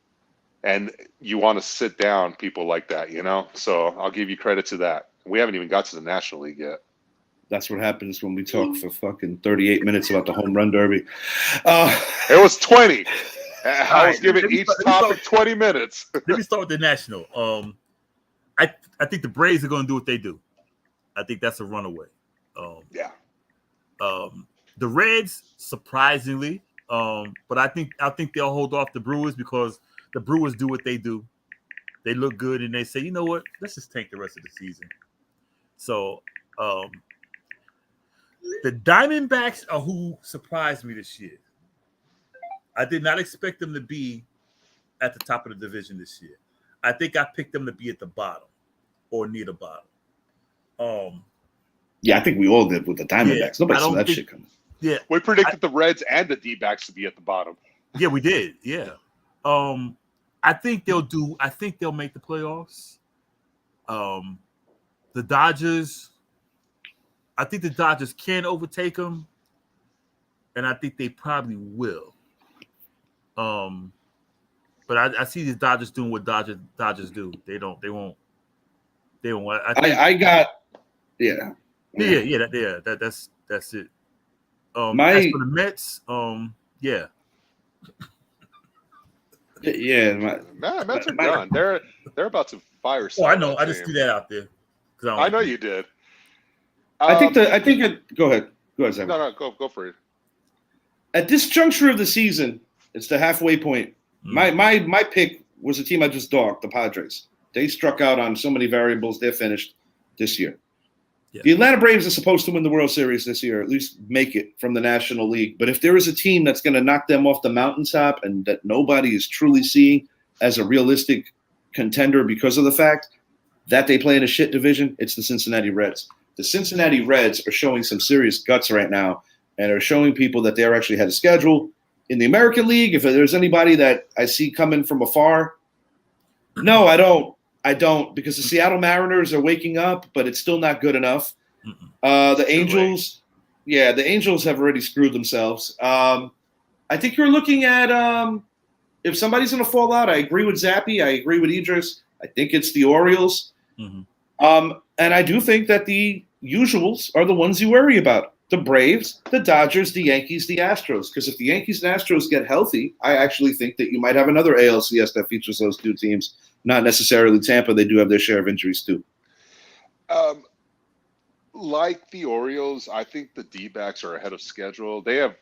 And you want to sit down people like that, So I'll give you credit to that. We haven't even got to the National League yet. That's what happens when we talk for fucking 38 minutes about the home run derby. It was 20. I was giving each topic 20 minutes. Let me start with the National. I think the Braves are going to do what they do. I think that's a runaway. The Reds, surprisingly, But I think they'll hold off the Brewers because the Brewers do what they do. They look good and they say, you know what? Let's just tank the rest of the season. So the Diamondbacks are who surprised me this year. I did not expect them to be at the top of the division this year. I think I picked them to be at the bottom or near the bottom. Yeah, I think we all did with the Diamondbacks. Nobody saw that shit coming. Yeah, we predicted the Reds and the D-backs to be at the bottom. Yeah, we did. Yeah. I think they'll make the playoffs. The Dodgers, I think the Dodgers can overtake them, and I think they probably will. But I see the Dodgers doing what Dodgers do. They won't. That's it. As for the Mets, yeah. Yeah, Mets are done. They're about to fire. Oh, I know. I just threw that out there. I know you did. Go ahead, Sam. No, go for it. At this juncture of the season, it's the halfway point. My pick was a team I just dogged, the Padres. They struck out on so many variables. They're finished this year. Yeah. The Atlanta Braves are supposed to win the World Series this year, at least make it from the National League. But if there is a team that's going to knock them off the mountaintop and that nobody is truly seeing as a realistic contender because of the fact that they play in a shit division, it's the Cincinnati Reds. The Cincinnati Reds are showing some serious guts right now and are showing people that they're actually had a schedule. In the American League, if there's anybody that I see coming from afar, no, I don't, because the Seattle Mariners are waking up, but it's still not good enough. The Angels, the Angels have already screwed themselves. I think you're looking at if somebody's going to fall out, I agree with Zappy. I agree with Idris. I think it's the Orioles. And I do think that the usuals are the ones you worry about. The Braves, the Dodgers, the Yankees, the Astros. Because if the Yankees and Astros get healthy, I actually think that you might have another ALCS that features those two teams. Not necessarily Tampa. They do have their share of injuries too. Like the Orioles, I think the D-backs are ahead of schedule. They have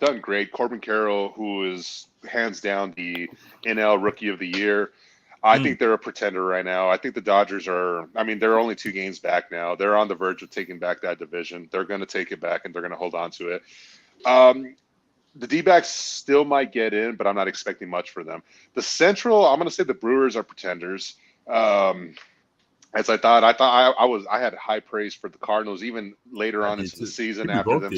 done great. Corbin Carroll, who is hands down the NL Rookie of the Year, I think they're a pretender right now. I think the Dodgers they're only 2 games back now. They're on the verge of taking back that division. They're going to take it back, and they're going to hold on to it. The D-backs still might get in, but I'm not expecting much for them. The Central, I'm going to say the Brewers are pretenders. As I thought I had high praise for the Cardinals even later on into the season after them.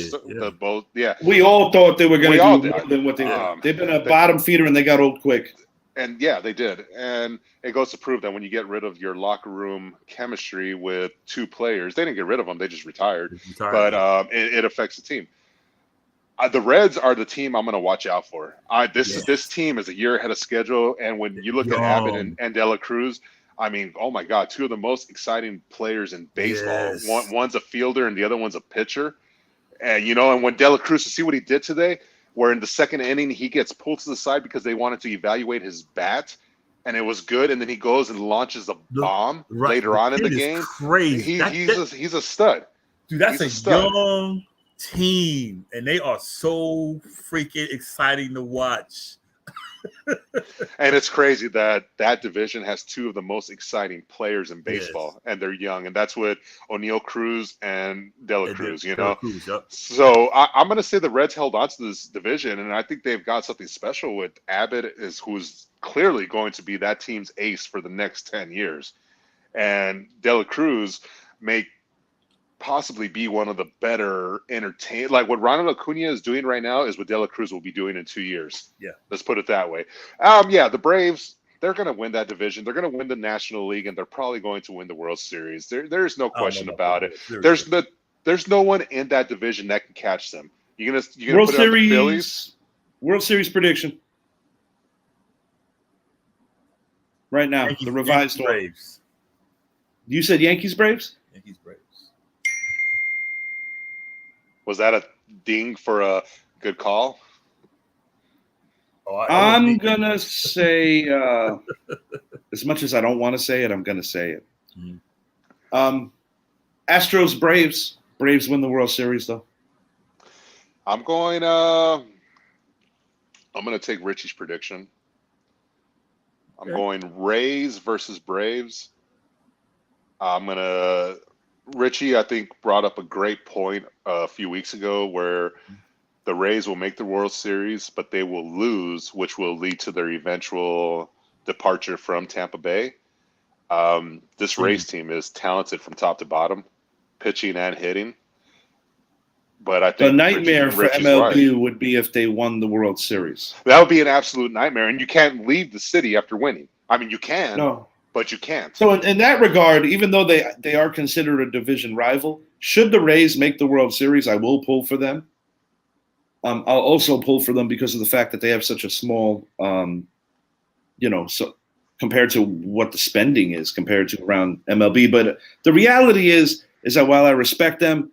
We all thought they were going to do more than what they did. They've been a bottom feeder, and they got old quick. And yeah, they did. And it goes to prove that when you get rid of your locker room chemistry with 2 players, they didn't get rid of them. They just retired. But it affects the team. The Reds are the team I'm going to watch out for. This team is a year ahead of schedule. And when you look at Abbott and De La Cruz, I mean, oh my God, 2 of the most exciting players in baseball. Yes. One's a fielder and the other one's a pitcher. And when De La Cruz, to see what he did today, where in the second inning he gets pulled to the side because they wanted to evaluate his bat, and it was good, and then he goes and launches a bomb later on in the game. Crazy. He's a stud. Dude, that's a young team, and they are so freaking exciting to watch. And it's crazy that division has 2 of the most exciting players in baseball, and they're young, and that's with O'Neal Cruz and De La Cruz, So I'm going to say the Reds held on to this division, and I think they've got something special with Abbott, who's clearly going to be that team's ace for the next 10 years, and De La Cruz may possibly be one of the better entertain. Like what Ronald Acuna is doing right now is what De La Cruz will be doing in 2 years. Yeah. Let's put it that way. The Braves, they're going to win that division. They're going to win the National League, and they're probably going to win the World Series. There's no question about it. There's no one in that division that can catch them. You're gonna World put it on the Series Phillies? World Series prediction. Right now, Yankees, the revised one. Braves. You said Yankees Braves? Yankees Braves. Was that a ding for a good call? I'm going to say, as much as I don't want to say it, I'm going to say it. Astros, Braves. Braves win the World Series, though. I'm going I'm going to take Richie's prediction. I'm going Rays versus Braves. Richie, I think, brought up a great point a few weeks ago where the Rays will make the World Series, but they will lose, which will lead to their eventual departure from Tampa Bay. This Rays team is talented from top to bottom, pitching and hitting. But I think the nightmare for MLB would be if they won the World Series. That would be an absolute nightmare, and you can't leave the city after winning. I mean, you can, but you can't. So in that regard, even though they are considered a division rival, should the Rays make the World Series, I will pull for them. I'll also pull for them because of the fact that they have such a small, so compared to what the spending is compared to around MLB. But the reality is that while I respect them,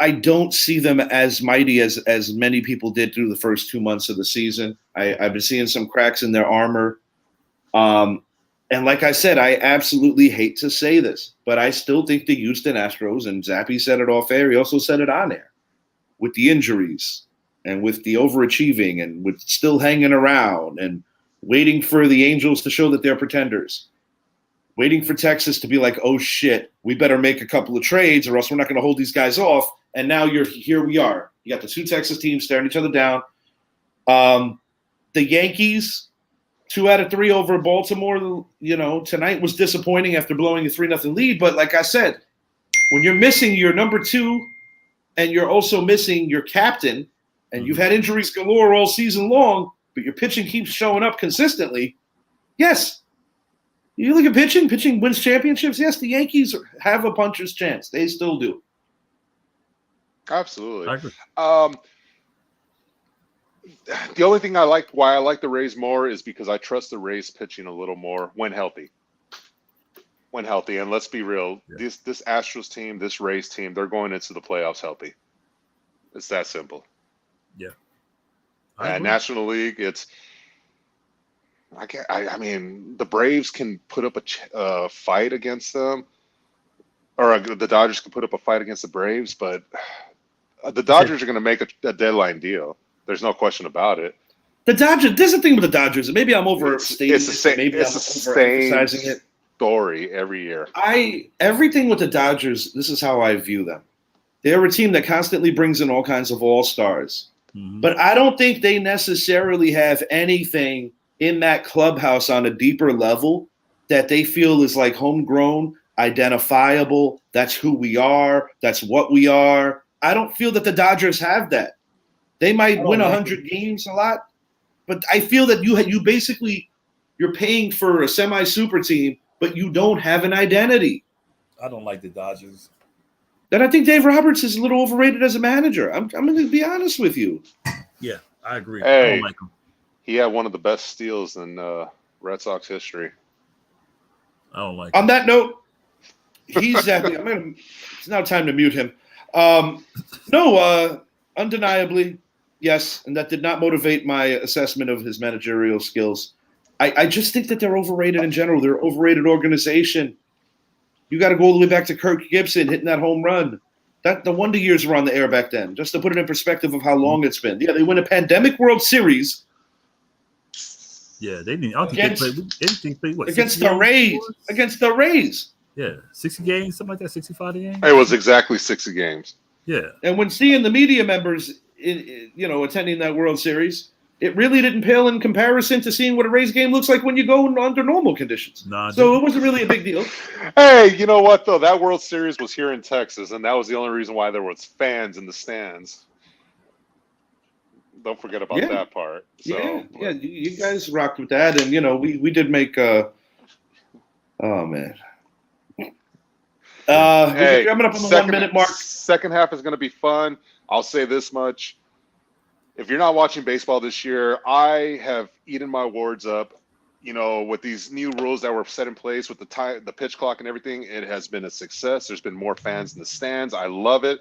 I don't see them as mighty as many people did through the first 2 months of the season. I've been seeing some cracks in their armor. And like I said, I absolutely hate to say this, but I still think the Houston Astros, and Zappy said it off air, he also said it on air, with the injuries and with the overachieving and with still hanging around and waiting for the Angels to show that they're pretenders. Waiting for Texas to be like, oh, shit, we better make a couple of trades or else we're not going to hold these guys off. And now here we are. You got the two Texas teams staring each other down. The Yankees, 2 out of 3 over Baltimore, tonight was disappointing after blowing a 3-0 lead. But like I said, when you're missing your number 2 and you're also missing your captain and you've had injuries galore all season long, but your pitching keeps showing up consistently, yes. You look at pitching wins championships. Yes, the Yankees have a puncher's chance. They still do. Absolutely. I agree. The only thing why I like the Rays more is because I trust the Rays pitching a little more when healthy. And let's be real, this Astros team, this Rays team, they're going into the playoffs healthy. It's that simple. Yeah. And National League, I mean, the Braves can put up a fight against them, or the Dodgers can put up a fight against the Braves, but the Dodgers are going to make a deadline deal. There's no question about it. The Dodgers. There's the thing with the Dodgers. Maybe I'm overstating it. Maybe I'm overemphasizing it. Story every year. Everything with the Dodgers. This is how I view them. They're a team that constantly brings in all kinds of all-stars, but I don't think they necessarily have anything in that clubhouse on a deeper level that they feel is like homegrown, identifiable. That's who we are. That's what we are. I don't feel that the Dodgers have that. They might win 100 games a lot, but I feel that you're paying for a semi-super team, but you don't have an identity. I don't like the Dodgers. Then I think Dave Roberts is a little overrated as a manager. I'm going to be honest with you. Yeah, I agree. Hey, I don't like him. He had one of the best steals in Red Sox history. I don't like him. On that note, it's now time to mute him. Undeniably, yes, and that did not motivate my assessment of his managerial skills. I just think that they're overrated in general. They're an overrated organization. You got to go all the way back to Kirk Gibson hitting that home run. The Wonder Years were on the air back then, just to put it in perspective of how long it's been. Yeah, they win a pandemic World Series. Yeah, they didn't. I don't think they played what, against the Rays. Against the Rays. Yeah, 60 games, something like that, 65 games. It was exactly 60 games. Yeah. And when seeing the media members, attending that World Series, it really didn't pale in comparison to seeing what a Rays game looks like when you go under normal conditions. So it wasn't really a big deal. Hey, you know what though? That World Series was here in Texas, and that was the only reason why there was fans in the stands. Don't forget about that part. So, yeah, you guys rocked with that, and we did make. Oh man. Hey, coming up on the 1 minute mark. Second half is going to be fun. I'll say this much: if you're not watching baseball this year, I have eaten my words up. With these new rules that were set in place with the pitch clock and everything, it has been a success. There's been more fans in the stands. I love it.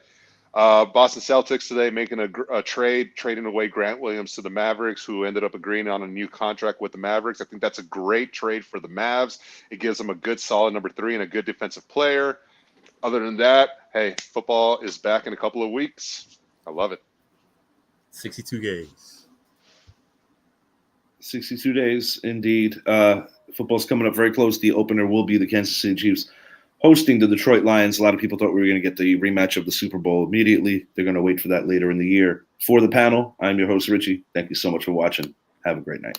Boston Celtics today making a trading away Grant Williams to the Mavericks, who ended up agreeing on a new contract with the Mavericks. I think that's a great trade for the Mavs. It gives them a good, solid number 3 and a good defensive player. Other than that, hey, football is back in a couple of weeks. I love it. 62 games. 62 days, indeed. Football's coming up very close. The opener will be the Kansas City Chiefs hosting the Detroit Lions. A lot of people thought we were going to get the rematch of the Super Bowl immediately. They're going to wait for that later in the year. For the panel, I'm your host, Richie. Thank you so much for watching. Have a great night.